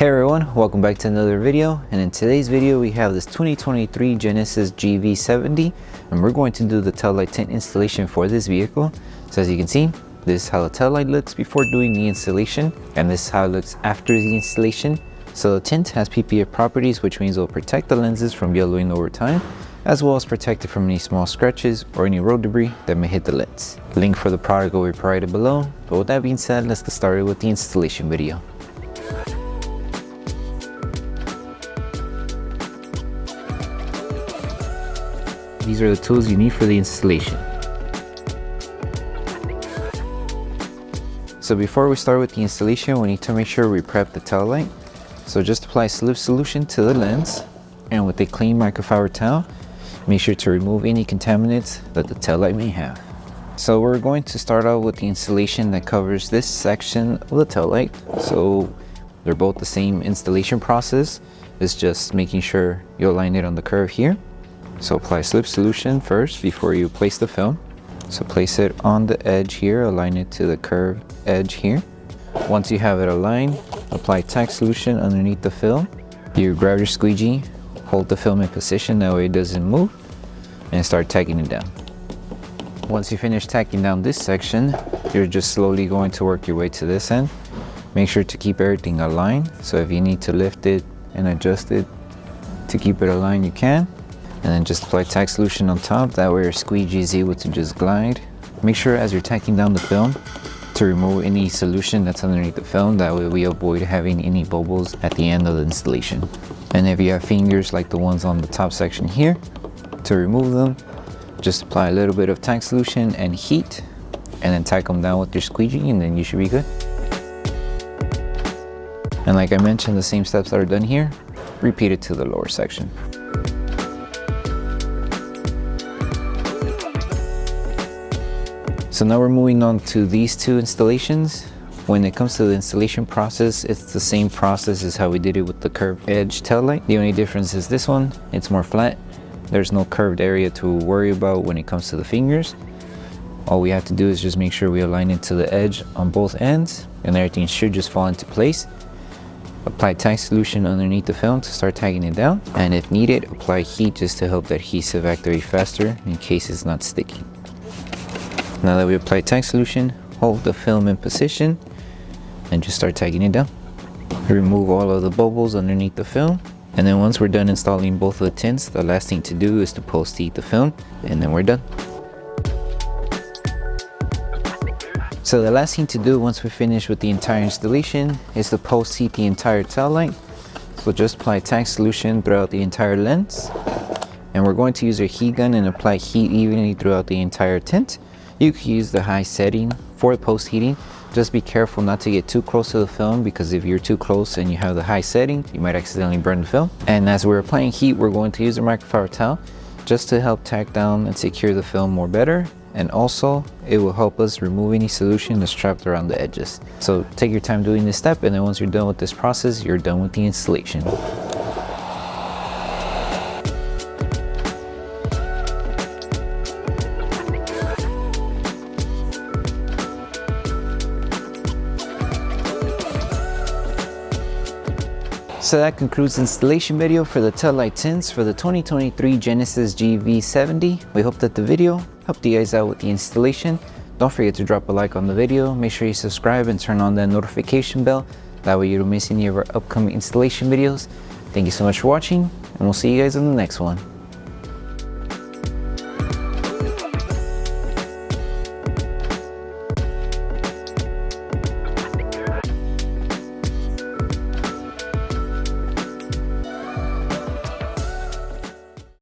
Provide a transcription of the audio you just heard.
Hey everyone, welcome back to another video, and in today's video we have this 2023 Genesis GV70 and we're going to do the taillight tint installation for this vehicle. So as you can see, this is how the taillight looks before doing the installation, and this is how it looks after the installation. So the tint has PPF properties, which means it will protect the lenses from yellowing over time, as well as protect it from any small scratches or any road debris that may hit the lens. Link for the product will be provided below, but with that being said, let's get started with the installation video. These are the tools you need for the installation. So before we start with the installation, we need to make sure we prep the taillight. So just apply slip solution to the lens, and with a clean microfiber towel, make sure to remove any contaminants that the taillight may have. So we're going to start out with the installation that covers this section of the taillight. So they're both the same installation process. It's just making sure you align it on the curve here. So apply slip solution first before you place the film. So place it on the edge here, align it to the curved edge here. Once you have it aligned, apply tack solution underneath the film. You grab your squeegee, hold the film in position, that way it doesn't move, and start tacking it down. Once you finish tacking down this section, you're just slowly going to work your way to this end. Make sure to keep everything aligned. So if you need to lift it and adjust it to keep it aligned, you can. And then just apply tack solution on top, that way your squeegee is able to just glide. Make sure as you're tacking down the film to remove any solution that's underneath the film, that way we avoid having any bubbles at the end of the installation. And if you have fingers like the ones on the top section here, to remove them, just apply a little bit of tack solution and heat, and then tack them down with your squeegee, and then you should be good. And like I mentioned, the same steps that are done here, repeat it to the lower section. So now we're moving on to these two installations. When it comes to the installation process, it's the same process as how we did it with the curved edge taillight. The only difference is this one, it's more flat. There's no curved area to worry about when it comes to the fingers. All we have to do is just make sure we align it to the edge on both ends, and everything should just fall into place. Apply tack solution underneath the film to start tagging it down, and if needed, apply heat just to help the adhesive activate faster in case it's not sticky. Now that we apply tack solution, hold the film in position and just start tagging it down. Remove all of the bubbles underneath the film, and then once we're done installing both of the tints, the last thing to do is to post heat the film, and then we're done. So the last thing to do once we finish with the entire installation is to post heat the entire taillight. So just apply tack solution throughout the entire lens, and we're going to use our heat gun and apply heat evenly throughout the entire tint. You can use the high setting for post heating. Just be careful not to get too close to the film, because if you're too close and you have the high setting, you might accidentally burn the film. And as we're applying heat, we're going to use a microfiber towel just to help tack down and secure the film more better. And also it will help us remove any solution that's trapped around the edges. So take your time doing this step, and then once you're done with this process, you're done with the installation. So that concludes the installation video for the taillight tints for the 2023 Genesis GV70. We hope that the video helped you guys out with the installation. Don't forget to drop a like on the video. Make sure you subscribe and turn on that notification bell. That way you don't miss any of our upcoming installation videos. Thank you so much for watching, and we'll see you guys in the next one.